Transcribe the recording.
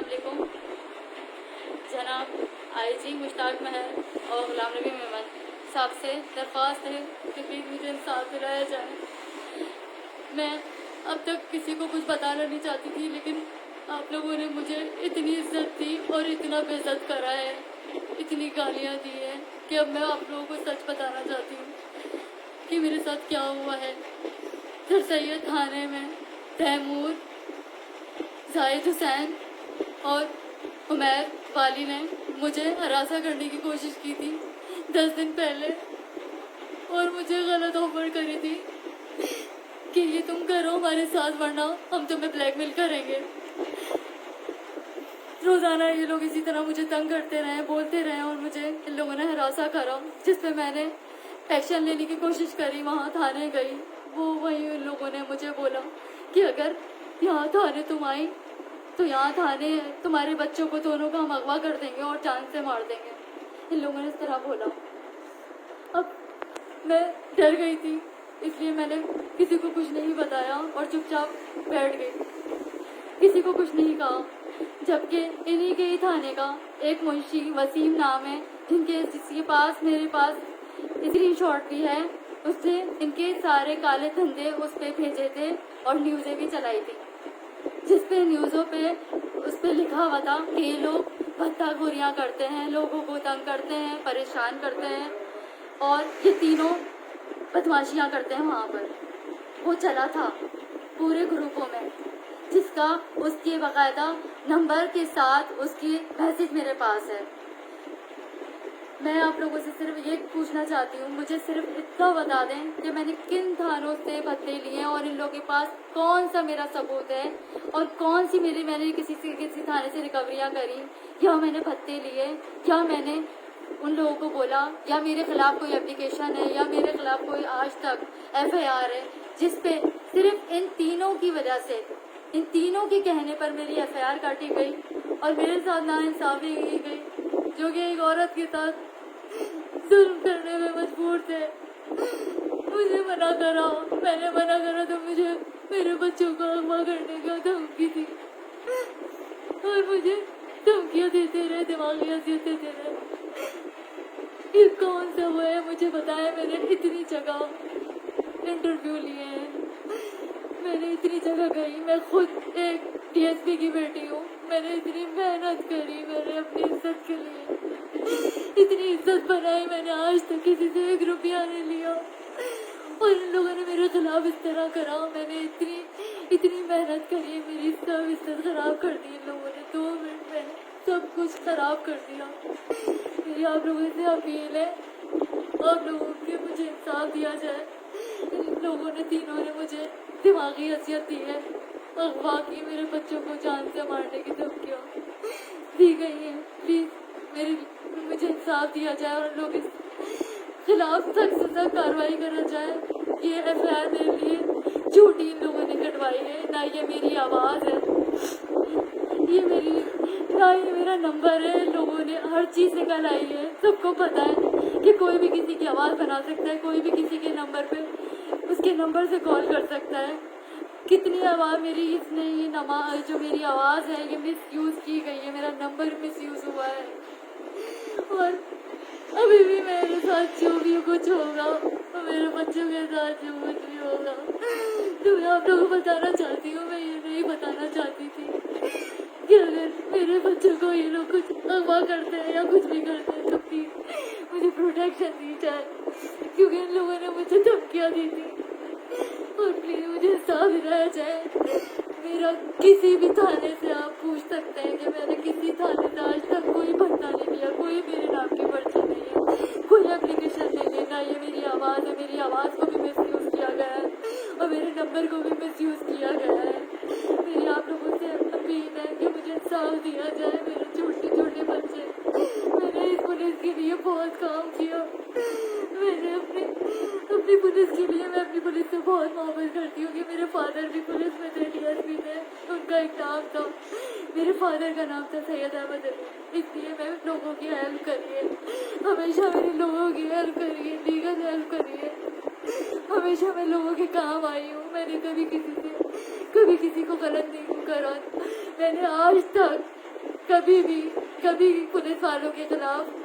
वालेकुम। जनाब आईजी मुश्ताक महर और गुलाम नबी मेमन साहब से दरख्वास्त है कि प्लीज़ मुझे इंसाफ दिलाया जाए। मैं अब तक किसी को कुछ बताना नहीं चाहती थी, लेकिन आप लोगों ने मुझे इतनी इज्जत दी और इतना बेइज्जत करा है, इतनी गालियाँ दी हैं कि अब मैं आप लोगों को सच बताना चाहती हूँ कि मेरे साथ क्या हुआ है। सर सैयद थाने में तैमूर, जाहिद हुसैन और उमैर वाली ने मुझे हरासा करने की कोशिश की थी 10 दिन पहले, और मुझे गलत ऑफर करी थी कि ये तुम करो हमारे साथ, वरना हम तुम्हें ब्लैकमेल करेंगे। रोज़ाना ये लोग इसी तरह मुझे तंग करते रहे, बोलते रहे, और मुझे इन लोगों ने हरासा करा, जिस पे मैंने एक्शन लेने की कोशिश करी। वहाँ थाने गई, वो वहीं उन लोगों ने मुझे बोला कि अगर यहाँ थाने तुम आई तो यहाँ थाने तुम्हारे बच्चों को दोनों का हम अगवा कर देंगे और जान से मार देंगे। इन लोगों ने इस तरह बोला। अब मैं डर गई थी, इसलिए मैंने किसी को कुछ नहीं बताया और चुपचाप बैठ गई, किसी को कुछ नहीं कहा। जबकि इन्हीं के ही थाने का एक मुंशी वसीम नाम है, जिसके पास मेरे पास स्क्रीनशॉट भी है, उसने इनके सारे काले धंधे उस पर भेजे थे और न्यूज़ें भी चलाई थी, जिसपे न्यूज़ों पे उस पर लिखा हुआ था कि ये लोग भत्ताखोरियाँ करते हैं, लोगों को तंग करते हैं, परेशान करते हैं, और ये तीनों बदमाशियाँ करते हैं। वहाँ पर वो चला था पूरे ग्रुपों में, जिसका उसके बाकायदा नंबर के साथ उसकी मैसेज मेरे पास है। मैं आप लोगों से सिर्फ ये पूछना चाहती हूँ, मुझे सिर्फ इतना बता दें कि मैंने किन थानों से भत्ते लिए हैं और इन लोगों के पास कौन सा मेरा सबूत है और कौन सी मैंने किसी थाने से रिकवरियाँ करी, या मैंने भत्ते लिए, या मैंने उन लोगों को बोला, या मेरे खिलाफ कोई एप्लीकेशन है, या मेरे खिलाफ कोई आज तक FIR है, जिस पे सिर्फ इन तीनों की वजह से, इन तीनों के कहने पर मेरी FIR काटी गई और मेरे साथ नाइंसाफी की गई, जो कि एक औरत के साथ जुल्म करने में मजबूर थे। मुझे मना करा, मैंने मना करा तो मुझे मेरे बच्चों को अगवा करने की धमकी दी और मुझे धमकियाँ देते रहे, दिमागी अजियत देते रहे। ये कौन सा हुआ है मुझे बताया। मैंने इतनी जगह इंटरव्यू लिए हैं, मैंने इतनी जगह गई, मैं खुद एक DSP की बेटी हूँ, मैंने इतनी मेहनत करी, मैंने अपनी इज्जत के लिए इतनी इज्जत बनाई, मैंने आज तक किसी से 1 रुपया नहीं लिया, और इन लोगों ने मेरे खिलाफ इस तरह करा। मैंने इतनी मेहनत करी, मेरी सब इज्जत खराब कर दी इन लोगों ने। 2 मिनट में सब कुछ खराब कर दिया। मेरी आप लोगों से अपील है, आप लोगों के मुझे इंसाफ दिया जाए। इन लोगों ने तीनों ने मुझे दिमागी अजियत दी है, अगवा की, मेरे बच्चों को जान से मारने की धमकियाँ दी गई हैं। प्लीज़ मुझे इंसाफ दिया जाए और लोग इस खिलाफ सख्त से सख्त कार्रवाई करा जाए। ये FIR मेरे लिए झूठी इन लोगों ने कटवाई है, ना ये मेरी आवाज़ है, ना ये मेरा नंबर है। इन लोगों ने हर चीज़ निकालाई है, सबको पता है कि कोई भी किसी की आवाज़ बना सकता है, कोई भी किसी के नंबर पे उसके नंबर से कॉल कर सकता है। कितनी आवाज़ मेरी इसने ये जो मेरी आवाज़ है ये मिसयूज़ की गई है, मेरा नंबर मिसयूज़ हुआ है, और अभी भी मेरे साथ जो भी कुछ होगा और मेरे बच्चों के साथ जो कुछ भी होगा, तो मैं आप लोगों को बताना चाहती हूँ। मैं ये नहीं बताना चाहती थी कि अगर मेरे बच्चों को ये लोग कुछ अगवा करते हैं या कुछ भी करते हैं तो प्लीज़ मुझे प्रोटेक्शन दी जाए, क्योंकि इन लोगों ने मुझे धमकियाँ दी थी, और प्लीज़ मुझे इंसाफ दिलाया जाए। मेरा किसी भी थाने से आप पूछ सकते हैं कि मैंने किसी थाने से आज तक कोई भत्ता नहीं लिया, कोई मेरे नाम की पर्ची नहीं है, कोई एप्लीकेशन नहीं है, ना ये मेरी आवाज़ है। मेरी आवाज़ को भी मिसयूज़ किया गया है और मेरे नंबर को भी मिसयूज़ किया गया है। मेरी आप लोगों से अपील है कि मुझे इंसाफ दिया जाए। मेरे छोटे छोटे बच्चे, मैंने इस पुलिस के लिए बहुत काम किया, मैंने अपनी पुलिस के लिए, मैं अपनी पुलिस से बहुत मोहब्बत करती हूँ कि मेरे फादर भी पुलिस में थे, DSP थे, उनका एक नाम था, मेरे फादर का नाम था सैयद अहमद अली, इसलिए मैं लोगों की हेल्प करिए, हमेशा मैंने लोगों की हेल्प करी है, लीगल हेल्प करी है, हमेशा मैं लोगों के काम आई हूँ। मैंने कभी किसी को गलत नहीं करा। मैंने आज तक कभी भी पुलिस वालों के खिलाफ